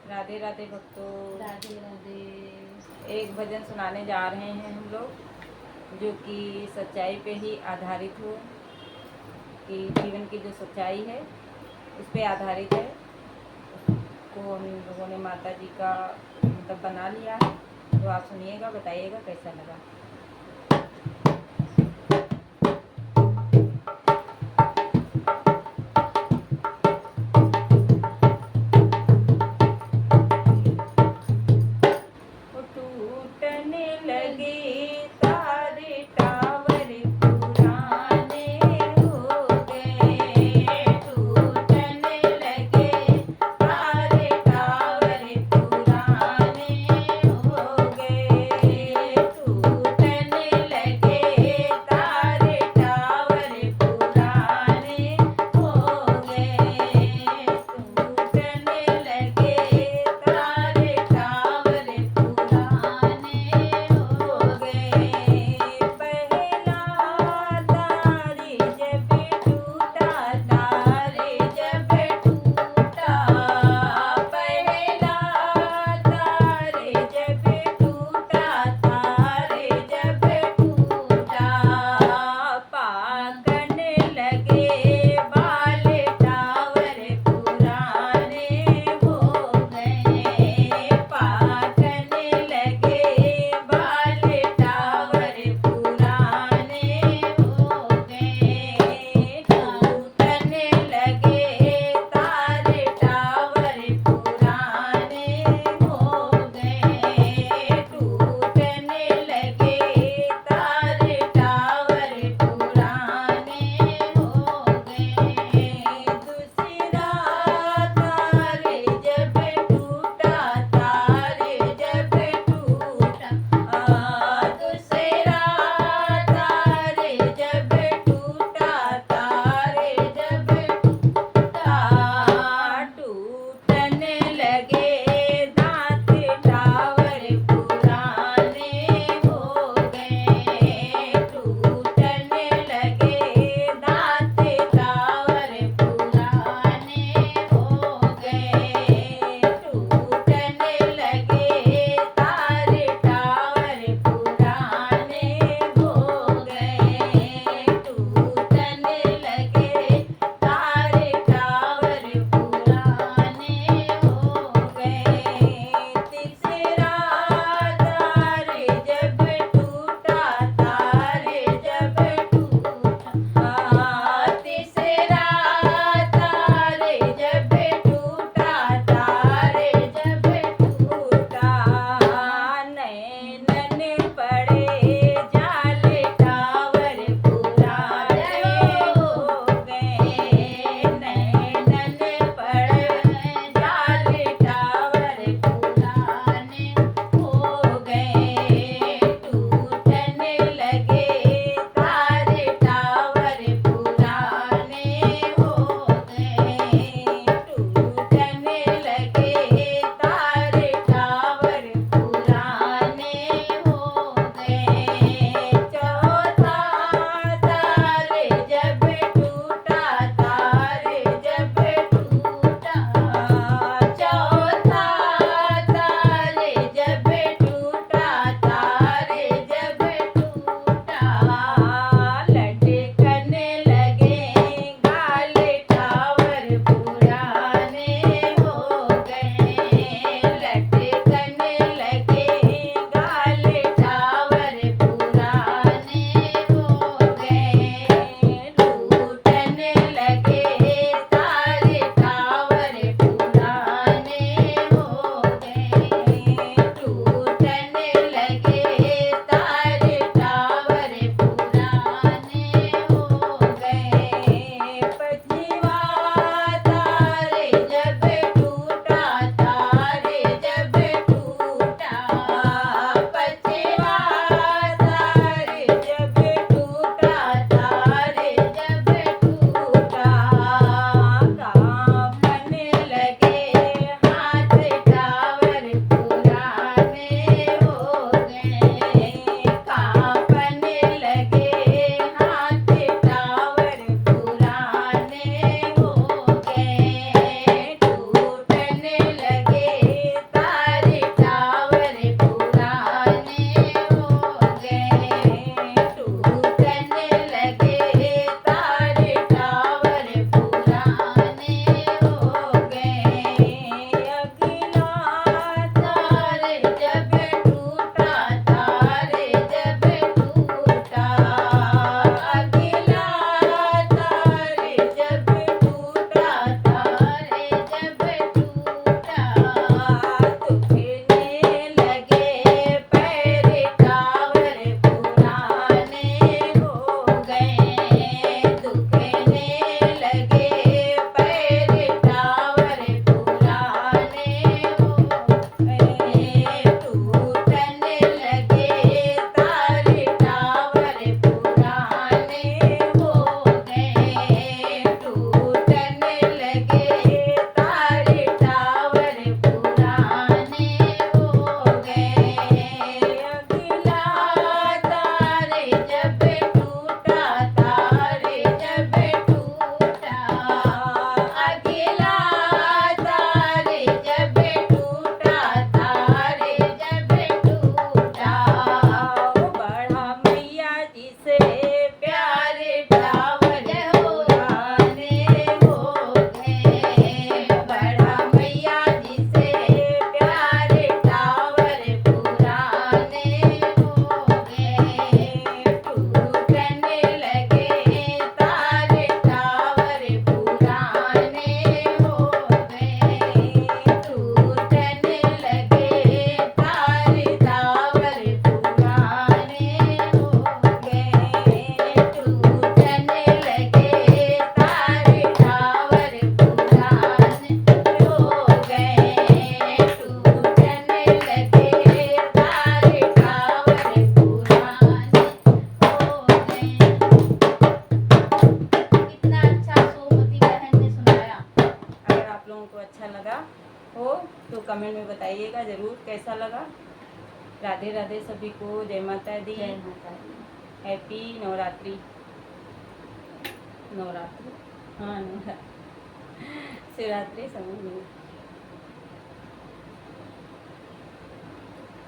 राधे राधे भक्तों। राधे राधे। एक भजन सुनाने जा रहे हैं हम लोग, जो कि सच्चाई पे ही आधारित हो, कि जीवन की जो सच्चाई है उस पे आधारित है। उसको हम लोगों ने माता जी का मतलब बना लिया है, तो आप सुनिएगा, बताइएगा कैसा लगा। टूटने लगे तारे टावर पुराने हो गए, टूटने लगे तारे टावर पुराने हो गए, टूटने कमेंट में बताइएगा ज़रूर कैसा लगा। राधे राधे सभी को, जय माता दी, जय माता दी। हैप्पी नवरात्रि। नवरात्रि, हाँ नवरात्रि, शिवरात्रि समझ नहीं।